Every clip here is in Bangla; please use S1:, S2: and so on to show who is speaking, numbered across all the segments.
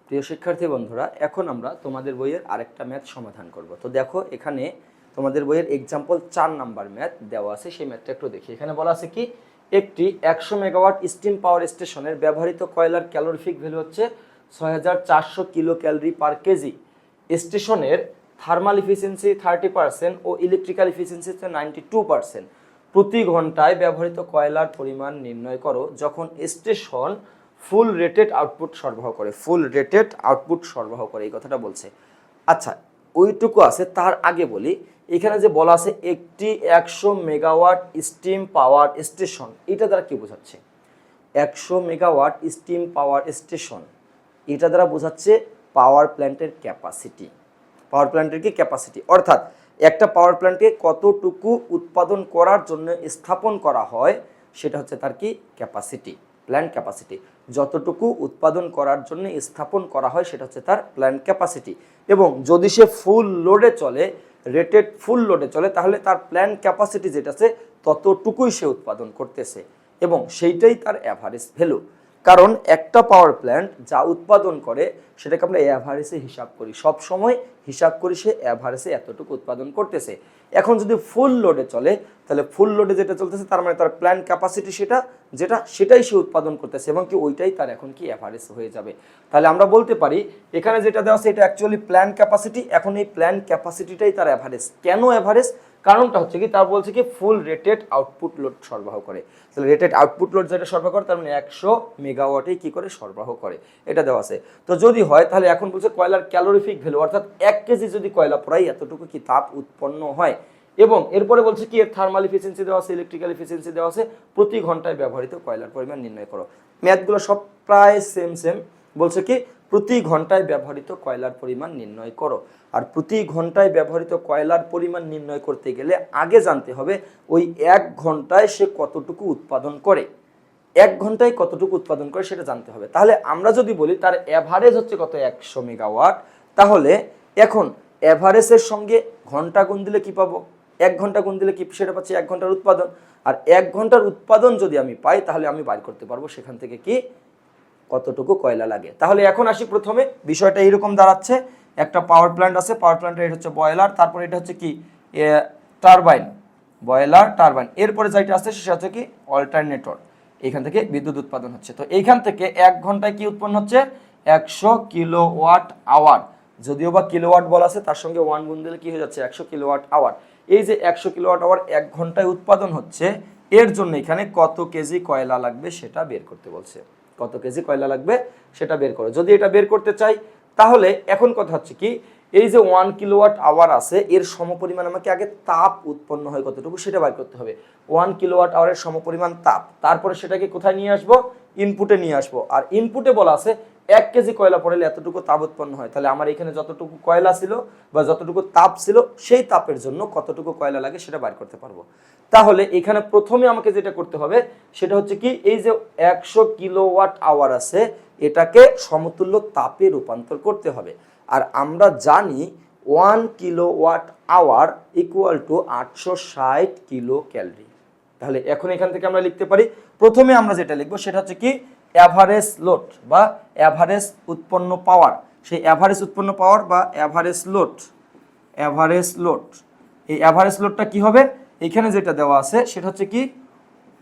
S1: প্রিয় শিক্ষার্থী বন্ধুরা, এখন আমরা তোমাদের বইয়ের আরেকটা ম্যাথ সমাধান করব। তো দেখো, এখানে তোমাদের বইয়ের एग्जांपल 4 নাম্বার ম্যাথ দেওয়া আছে, সেই ম্যাথটা একটু দেখি। এখানে বলা আছে কি, একটি 100 মেগাওয়াট স্টিম পাওয়ার স্টেশনের ব্যবহৃত কয়লার ক্যালোরিফিক ভ্যালু হচ্ছে 6400 কিলো ক্যালোরি পার কেজি। স্টেশনের থার্মাল ইফিসিয়েন্সি 30% ও ইলেকট্রিক্যাল ইফিসিয়েন্সি 92%। প্রতি ঘন্টায় ব্যবহৃত কয়লার পরিমাণ নির্ণয় করো যখন স্টেশন ফুল রেটেড আউটপুট সরবরাহ করে। ফুল রেটেড আউটপুট সরবরাহ করে, এই কথাটা বলছে। আচ্ছা, ওইটুকু আছে, তার আগে বলি, এখানে যে বলা আছে একটি 100 মেগাওয়াট স্টিম পাওয়ার স্টেশন, এটা দ্বারা কি বোঝাচ্ছে? 100 মেগাওয়াট স্টিম পাওয়ার স্টেশন, এটা দ্বারা বোঝাচ্ছে পাওয়ার প্ল্যান্টের ক্যাপাসিটি। পাওয়ার প্ল্যান্টের কি ক্যাপাসিটি, অর্থাৎ একটা পাওয়ার প্ল্যান্টকে কতটুকু উৎপাদন করার জন্য স্থাপন করা হয় সেটা হচ্ছে তার কি ক্যাপাসিটি, প্ল্যান্ট ক্যাপাসিটি। যতটুকু উৎপাদন করার জন্য স্থাপন করা হয় সেটা হচ্ছে তার প্ল্যান্ট ক্যাপাসিটি। এবং যদি সে ফুল লোডে চলে, রেটেড ফুল লোডে চলে, তাহলে তার প্ল্যান্ট ক্যাপাসিটি যেটা আছে ততটুকুই সে উৎপাদন করতেছে, এবং সেইটাই তার অ্যাভারেজ ভ্যালু। কারণ একটা পাওয়ার প্ল্যান্ট যা উৎপাদন করে সেটাকে আমরা অ্যাভারেজে হিসাব করি, সব সময় হিসাব করি সে অ্যাভারেজে এতটুকু উৎপাদন করতেছে। এখন যদি ফুল লোডে চলে, তাহলে ফুল লোডে যেটা চলতেছে তার মানে তার প্ল্যান্ট ক্যাপাসিটি সেটাই সে উৎপাদন করতেছে, এবং কি ওইটাই তার এখন কি অ্যাভারেজ হয়ে যাবে। তাহলে আমরা বলতে পারি এখানে যেটা দেওয়া আছে এটা অ্যাকচুয়ালি প্ল্যান্ট ক্যাপাসিটি, এখন এই প্ল্যান্ট ক্যাপাসিটিটাই তার অ্যাভারেজ। কেন অ্যাভারেজ? কারণটা হচ্ছে কি, তার বলছে কি ফুল রেটেড আউটপুট লোড সরবরাহ করে। তাহলে রেটেড আউটপুট লোড যেটা সরবরাহ করে তার মানে 100 মেগাওয়াটেই কি করে সরবরাহ করে, এটা দেওয়া আছে। তো যদি হয় তাহলে এখন বলছে কয়লার ক্যালোরিফিক ভ্যালু, অর্থাৎ 1 কেজি যদি কয়লা পোড়াই এতটুকু কি তাপ উৎপন্ন হয়। এবং এরপরে বলছে কি এর থার্মাল ইফিসিয়েন্সি দেওয়া আছে, ইলেকট্রিক্যাল ইফিসিয়েন্সি দেওয়া আছে, প্রতি ঘন্টায় ব্যবহৃত কয়লার পরিমাণ নির্ণয় করো। ম্যাথগুলো সব প্রায় সেম। বলছে কি প্রতি ঘন্টায় ব্যবহৃত কয়লার পরিমাণ নির্ণয় করো। আর প্রতি ঘন্টায় ব্যবহৃত কয়লার পরিমাণ নির্ণয় করতে গেলে আগে জানতে হবে ওই 1 ঘন্টায় সে কতটুকু উৎপাদন করে। 1 ঘন্টায় কতটুকু উৎপাদন করে সেটা জানতে হবে। তাহলে আমরা যদি বলি তার অ্যাভারেজ হচ্ছে কত, 100 মেগাওয়াট, তাহলে এখন অ্যাভারেজের সঙ্গে ঘন্টা গুণ দিলে কি পাবো? 1 ঘন্টা গুণ দিলে কি সেটা পাচ্ছি 1 ঘন্টার উৎপাদন। আর 1 ঘন্টার উৎপাদন যদি আমি পাই তাহলে আমি বাইর করতে পারবো সেখান থেকে কি কতটুকু কয়লা লাগে। তাহলে এখন আসি, প্রথমে বিষয়টা এইরকম দাঁড়াচ্ছে, একটা পাওয়ার প্ল্যান্ট আছে, পাওয়ার প্ল্যান্টের এটা হচ্ছে বয়লার, তারপর এটা হচ্ছে কি টারবাইন, বয়লার টারবাইন, এরপরে যেটা আছে সেটা হচ্ছে কি অল্টারনেটর, এখান থেকে বিদ্যুৎ উৎপাদন হচ্ছে। তো এইখান থেকে 1 ঘন্টায় কি উৎপন্ন হচ্ছে 100 কিলোওয়াট আওয়ার, যদিও বা কিলোওয়াট বলা আছে তার সঙ্গে 1 গুণ দিলে কি হয়ে যাচ্ছে 100 কিলোওয়াট আওয়ার। এই যে 100 কিলোওয়াট আওয়ার 1 ঘন্টায় উৎপাদন হচ্ছে, এর জন্য এখানে কত কেজি কয়লা লাগবে সেটা বের করতে বলছে। কত কেজি কয়লা লাগবে সেটা বের করো। যদি এটা বের করতে চাই তাহলে এখন কথা হচ্ছে কি, এই যে 1 কিলোওয়াট আওয়ার আছে এর সমপরিমাণ আমাকে আগে তাপ উৎপন্ন হয় কতটুকু সেটা বের করতে হবে। 1 কিলোওয়াট আওয়ারের সমপরিমাণ তাপ, তারপরে সেটাকে কোথায় নিয়ে আসবো, ইনপুটে নিয়ে আসবো। আর ইনপুটে বলা আছে 1 কেজি কয়লা পড়লে এতটুকু তাপ উৎপন্ন হয়। তাহলে আমার এখানে যতটুকু কয়লা ছিল বা যতটুকু তাপ ছিল সেই তাপের জন্য কতটুকু কয়লা লাগে সেটা বের করতে পারবো। তাহলে এখানে প্রথমে আমাকে যেটা করতে হবে সেটা হচ্ছে কি, এই যে 100 কিলোওয়াট আওয়ার আছে এটাকে সমতুল্য তাপে রূপান্তর করতে হবে। আর আমরা জানি 1 kilowatt hour equal to 860 kilo calorie. তাহলে এখন এখান থেকে আমরা লিখতে পারি, প্রথমে আমরা যেটা লিখবো সেটা হচ্ছে কি অ্যাভারেজ লোড বা অ্যাভারেজ উৎপন্ন পাওয়ার। সেই অ্যাভারেজ উৎপন্ন পাওয়ার বা অ্যাভারেজ লোড, এই অ্যাভারেজ লোডটা কি হবে, এখানে যেটা দেওয়া আছে সেটা হচ্ছে কি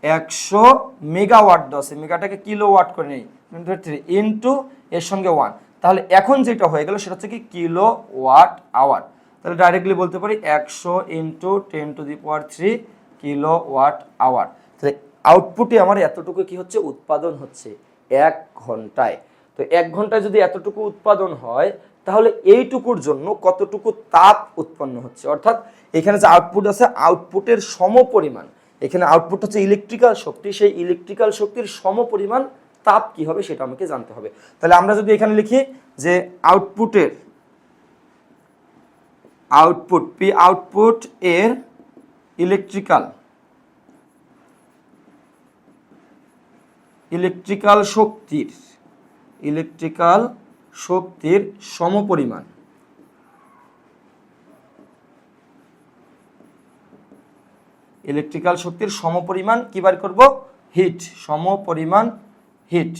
S1: 100 মেগাওয়াট দেওয়া আছে, মেগাটাকে কিলোওয়াট করে নেই ইনটু এর সঙ্গে 1। তাহলে এখন যেটা হয়ে গেল সেটা হচ্ছে কি কিলোওয়াট আওয়ার। তাহলে ডাইরেক্টলি বলতে পারি 100 ইনটু 10⁻³ কিলোওয়াট আওয়ার। তাহলে আউটপুটে আমার এতটুকু কি হচ্ছে উৎপাদন হচ্ছে 1 ঘন্টায়। তো 1 ঘন্টায় যদি এতটুকু উৎপাদন হয় তাহলে এইটুকুর জন্য কতটুকু তাপ উৎপন্ন হচ্ছে, অর্থাৎ এখানে যে আউটপুট আছে আউটপুটের সমপরিমাণ, এখানে আউটপুট হচ্ছে ইলেকট্রিক্যাল শক্তি, সেই ইলেকট্রিক্যাল শক্তির সমপরিমাণ তাপ কি হবে সেটা আমাকে জানতে হবে। তাহলে আমরা যদি এখানে লিখি যে আউটপুট পি আউটপুট এর ইলেকট্রিক্যাল শক্তির সমপরিমাণ, ইলেকট্রিক্যাল শক্তির সমপরিমাণ কি বার করব, হিট, সমপরিমাণ হিট,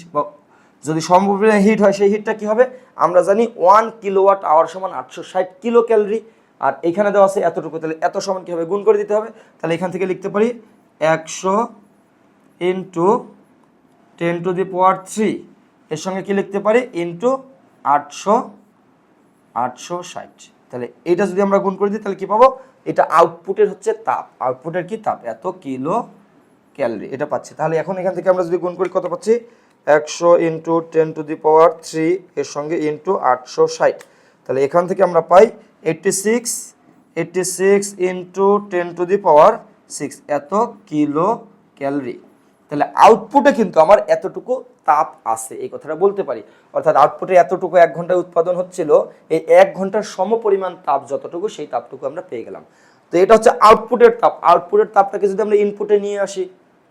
S1: যদি সমপরিমাণ হিট হয় সেই হিটটা কি হবে, আমরা জানি 1 কিলোওয়াট আওয়ার সমান 860 কিলো ক্যালোরি, আর এখানে দেওয়া আছে এতটুকু, তাহলে এত সমান কি হবে, গুণ করে দিতে হবে। তাহলে এখান থেকে লিখতে পারি 100 ইন্টু 10⁻³ এর সঙ্গে কি লিখতে পারি ইন্টু 860। তাহলে এটা যদি আমরা গুণ করে দিই তাহলে কি পাবো, এটা আউটপুটের হচ্ছে তাপ, আউটপুটের কি তাপ, এত কিলো ক্যালোরি এটা পাচ্ছি। তাহলে এখন এখান থেকে আমরা যদি গুণ করি কত পাচ্ছি, 100 ইন্টু 10⁻³ এর সঙ্গে ইন্টু 860। তাহলে এখান থেকে আমরা পাই 86 ইন্টু 10⁻6 এত কিলো ক্যালোরি। তাহলে আউটপুটে কিন্তু আমার এতটুকু তাপ আছে, এই কথাটা বলতে পারি। অর্থাৎ আউটপুটে এতটুকু 1 ঘন্টায় উৎপাদন হচ্ছিল, এই 1 ঘন্টার সমপরিমাণ তাপ যতটুকু, সেই তাপটুকু আমরা পেয়ে গেলাম। তো এটা হচ্ছে আউটপুটের তাপ। আউটপুটের তাপটাকে যদি আমরা ইনপুটে নিয়ে আসি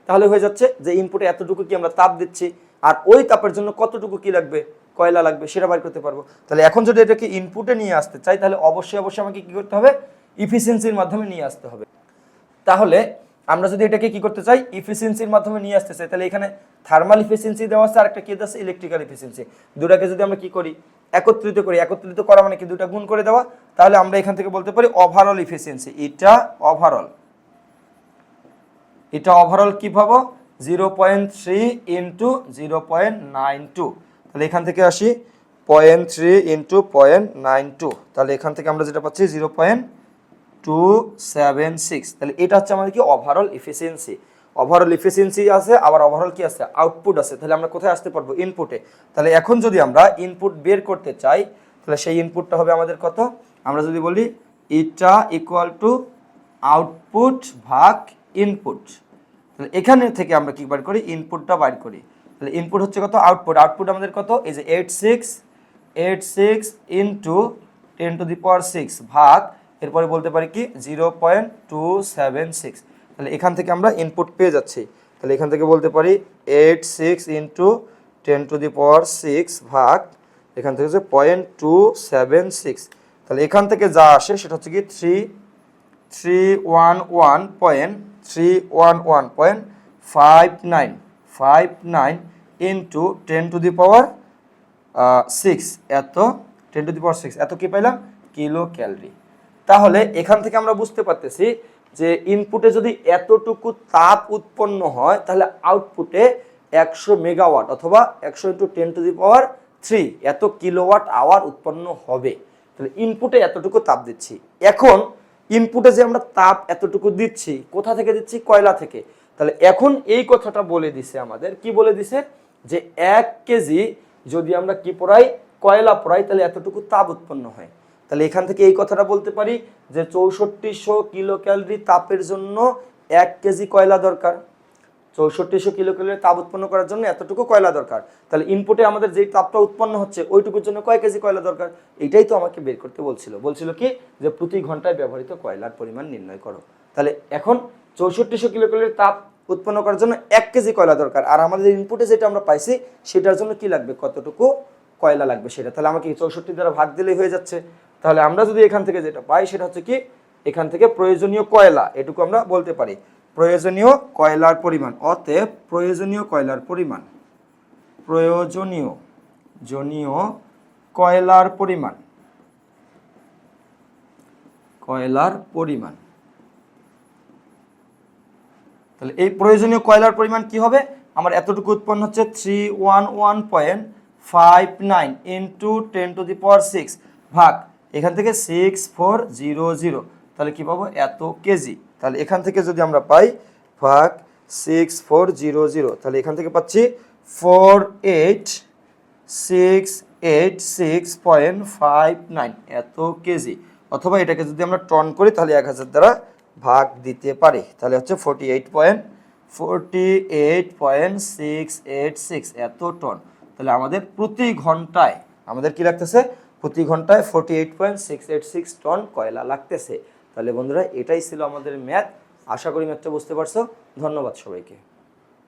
S1: তাহলে হয়ে যাচ্ছে যে ইনপুটে এতটুকু কি আমরা তাপ দিচ্ছি, আর ওই তাপের জন্য কতটুকু কি লাগবে, কয়লা লাগবে, সেটা বের করতে পারবো। তাহলে এখন যদি এটাকে ইনপুটে নিয়ে আসতে চাই তাহলে অবশ্যই আমাকে কি করতে হবে, ইফিসিয়েন্সির মাধ্যমে নিয়ে আসতে হবে। তাহলে আমরা যদি এটাকে কি করতে চাই, ইফিসিয়েন্সির মাধ্যমে নিয়ে আসতে চাই, তাহলে এখানে থার্মাল ইফিসিয়েন্সি দেওয়া আছে আর একটা কি দেওয়া আছে, ইলেকট্রিক্যাল ইফিসিয়েন্সি। দুটাকে যদি আমরা কি করি, একত্রিত করি, একত্রিত করা মানে কি দুটা গুণ করে দেওয়া, তাহলে আমরা এখান থেকে বলতে পারি ওভারঅল ইফিসিয়েন্সি। এটা ওভারঅল কি পাবো, 0.3 ইন্টু 0.92। তাহলে এখান থেকে আসি 0.3 ইন্টু 0.92, তাহলে এখান থেকে আমরা যেটা পাচ্ছি 0.276। তাহলে এটা হচ্ছে আমাদের কি ওভারঅল ইফিসিয়েন্সি। ওভারঅল ইফিসিয়েন্সি আছে, আবার ওভারঅল কি আছে, আউটপুট আছে। তাহলে আমরা কোথায় আসতে পারবো, ইনপুটে। তাহলে এখন যদি আমরা ইনপুট বের করতে চাই তাহলে সেই ইনপুটটা হবে আমাদের কত, আমরা যদি বলি এটা ইকুয়াল টু আউটপুট ভাগ ইনপুট। তাহলে এখানে থেকে আমরা কি বার করি, ইনপুটটা বার করি। তাহলে ইনপুট হচ্ছে কত, আউটপুট আমাদের কত, এই যে 86 ইন্টু 10⁻6 ভাগ, এরপরে বলতে পারি কি 0.276। তাহলে এখান থেকে আমরা ইনপুট পেয়ে যাচ্ছি। তাহলে এখান থেকে বলতে পারি 86 ইন্টু 10⁻6 ভাগ, এখান থেকে হচ্ছে 0.276। তাহলে এখান থেকে যা আসে সেটা হচ্ছে কি 311.59 ইন্টু 10⁻6 এত 10⁻6 এত কি পাইলাম, কিলো ক্যালোরি। তাহলে এখান থেকে আমরা বুঝতে পারতেছি যে ইনপুটে যদি এতটুকু তাপ উৎপন্ন হয় তাহলে আউটপুটে 100 মেগাওয়াট অথবা 100 ইন্টু 10⁻³ এত কিলোওয়াট আওয়ার উৎপন্ন হবে। তাহলে ইনপুটে এতটুকু তাপ দিচ্ছি। এখন ইনপুটে যে আমরা তাপ এতটুকু দিচ্ছি, কোথা থেকে দিচ্ছি, কয়লা থেকে। তাহলে এখন এই কথাটা বলে দিছে আমাদের, কি বলে দিছে, যে 1 কেজি যদি আমরা কি পোড়াই, কয়লা পোড়াই, তাহলে এতটুকু তাপ উৎপন্ন হয়। তাহলে এখান থেকে এই কথাটা বলতে পারি যে 6400 কিলো ক্যালোরি তাপের জন্য 1 কেজি কয়লা দরকার। 6400 কিলো ক্যালোরি তাপ উৎপন্ন করার জন্য এতটুকু কয়লা দরকার। তাহলে ইনপুটে আমাদের যেই তাপটা উৎপন্ন হচ্ছে ওইটুকুর জন্য কয় কেজি কয়লা দরকার, এটাই তো আমাকে বের করতে বলছিল কি যে প্রতি ঘন্টায় ব্যবহৃত কয়লার পরিমাণ নির্ণয় করো। তাহলে এখন 6400 কিলো ক্যালোরি তাপ উৎপন্ন করার জন্য 1 কেজি কয়লা দরকার, আর আমাদের ইনপুটে যেটা আমরা পাইছি সেটার জন্য কি লাগবে, কতটুকু কয়লা লাগবে সেটা। তাহলে আমাকে 64 দ্বারা ভাগ দিলেই হয়ে যাচ্ছে। তাহলে আমরা যদি এখান থেকে যেটা পাই সেটা হচ্ছে কি, এখান থেকে প্রয়োজনীয় কয়লা এটুকু আমরা বলতে পারি, প্রয়োজনীয় কয়লার পরিমাণ। অতএব প্রয়োজনীয় কয়লার পরিমাণ তাহলে এই প্রয়োজনীয় কয়লার পরিমাণ কি হবে, আমার এতটুকু উৎপন্ন হচ্ছে 311.59 ইন্টু 10⁻6 ভাগ এখান থেকে 6400, তাহলে কি পাবো, এত কেজি। তাহলে এখান থেকে যদি আমরা পাই ভাগ 6400, তাহলে এখান থেকে পাচ্ছি 48686.59 এত কেজি। অথবা এটাকে যদি আমরা টন করি তাহলে 1000 দ্বারা ভাগ দিতে পারি, তাহলে হচ্ছে 48.686 এত টন। তাহলে আমাদের প্রতি ঘন্টায় আমাদের কি লাগতেছে, প্রতি ঘন্টায় 48.686 টন কয়লা লাগতেছে। তাহলে বন্ধুরা এটাই ছিল আমাদের ম্যাথ। আশা করি ম্যাথটা বুঝতে পারছো। ধন্যবাদ সবাইকে।